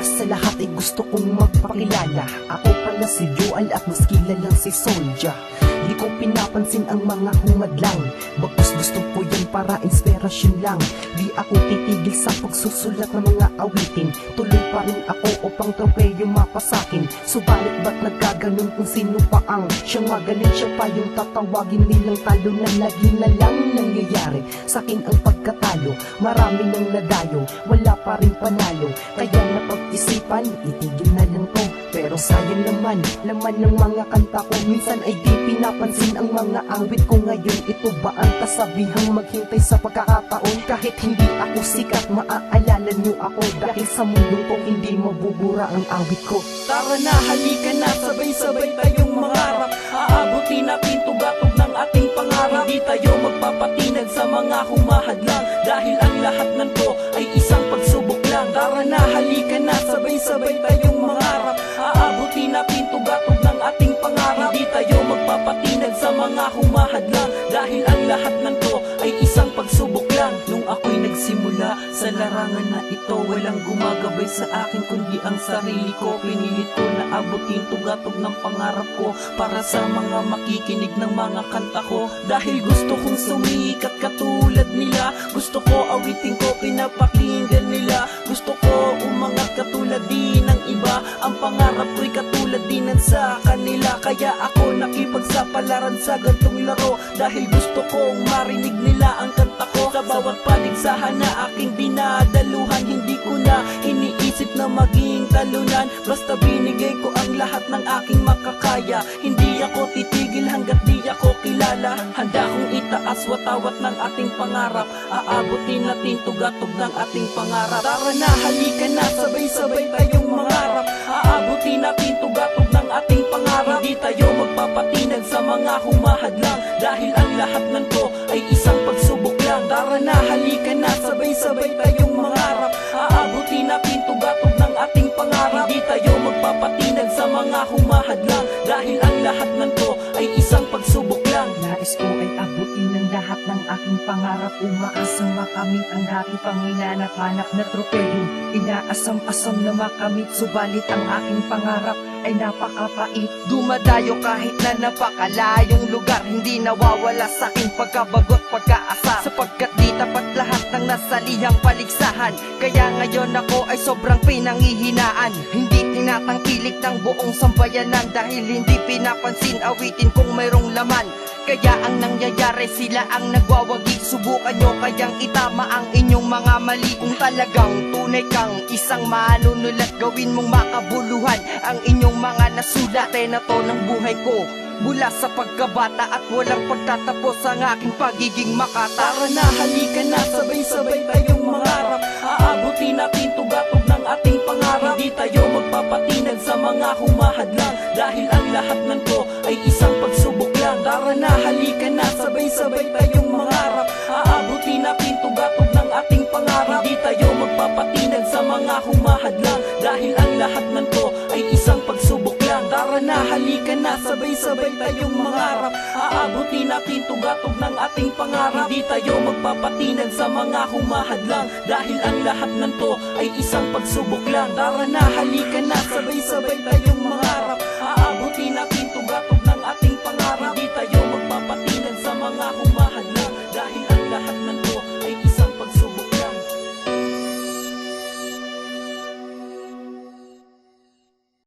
Una sa lahat ay gusto kong magpakilala. Ako pala si Joel at mas kilalang si Soldier. Di ko pinapansin ang mga humadlang, bagkus gusto ko yan para inspirasyon lang. Di ako titigil sa pagsusulat ng mga awitin. Tuloy pa rin ako upang tropeyo mapasakin. Subalit ba't nagkaganon kung sino pa ang siyang magaling? Siya pa yung tatawagin nilang talo na lagi na lang nangyayari. Sakin ang pagkatalo, marami nang nadayo, wala pa rin panalo. Kaya napag-isipan, itigil na lang to. Pero sayang naman, laman ng mga kanta ko. Minsan ay di pinapansin ang mga awit ko ngayon. Ito ba ang kasabihang maghintay sa pagkakataon? Kahit hindi ako sikat, maaalala niyo ako. Dahil sa mundong ko hindi mabubura ang awit ko. Tara na, halika na, sabay-sabay tayong mangarap. Aabutin natin tugatog ng ating pangarap. Hindi tayo magpapatinag sa mga humahadlang, dahil ang lahat ng to ay isang pagsubok lang. Tara na, halika na, sabay-sabay tayong mangarap. Aabutin natin tugatog ng ating pangarap. Hindi tayo magpapatinag sa mga humahadlang, dahil ang lahat ng to ay isang pagsubok lang. Nung ako'y nagsimula sa larangan na ito, walang gumagabay sa akin kundi ang sarili ko. Pinilit ko na abutin tugatog ng pangarap ko para sa mga makikinig ng mga kanta ko. Dahil gusto kong sumikat katulad nila, gusto ko awitin ko pinapakinggan nila. Gusto ko umangat katulad din ng iba, ang pangarap ko'y katulad din ng sa kanila. Kaya ako nakipagsapalaran sa gantong laro, dahil gusto kong marinig nila ang kanta ko. Sa bawat paligsahan na aking dinadaluhan, hindi ko na iniisip na maging talunan. Basta binigay ko ang lahat ng aking makakaya. Hindi ako titigil hanggat di ako kilala. Handa kong itaas watawat ng ating pangarap. Aabutin natin tugatog ng ating pangarap. Tara na, halika na, sabay-sabay tayong mangarap. Aabutin natin tugatog ng ating pangarap. Hindi tayo magpapatinag sa mga humahadlang, dahil ang lahat ng to ay isang pagsubok lang. Tara na, halika na, sabay-sabay tayong mangarap. Aabutin natin tugatog ng ating pangarap. Hindi tayo magpapatinag sa mga humahadlang, dahil ang lahat ng to ay isang pagsubok lang. Nais ko ay abutin ng lahat ng aking pangarap. Umaasang makamit ang aking panginanap-hanap na tropeyo. Inaasam-asam na makamit, subalit ang aking pangarap ay napakapait. Dumadayo kahit na napakalayong lugar, hindi nawawala sa aking pagkabagot, pagkaasa, sapagkat di tapat lahat ng nasalihang paligsahan. Kaya ngayon ako ay sobrang pinanghihinaan. Hindi tinatangkilik ng buong sambayanan, dahil hindi pinapansin awitin kung mayroong laman. Kaya ang nangyayari, sila ang nagwawagi. Subukan nyo kayang itama ang inyong mga mali. Kung talagang tunay kang isang manunulat, gawin mong makabuluhan ang inyong mga nasulat. Na to ng buhay ko mula sa pagkabata, at walang pagtatapos ang aking pagiging makata. Tara na, halika na, sabay-sabay tayong mangarap. Aabutin natin tugatog ng ating pangarap. Hindi tayo magpapatinag sa mga humahadlang, dahil ang lahat ng to ay isang pagsubok lang. Tara na, halika na, sabay-sabay tayong mangarap. Aabutin natin tugatog ng ating pangarap. Hindi tayo magpapatinag sa mga humahadlang, dahil ang lahat ng to ay isang pagsubok lang. Tara na, halika na, sabay-sabay tayong mangarap. Aabutin natin tugatog ng ating pangarap. Hindi tayo magpapatinag sa mga humahadlang, dahil ang lahat ng to ay isang pagsubok lang. Tara na, halika na, sabay-sabay tayong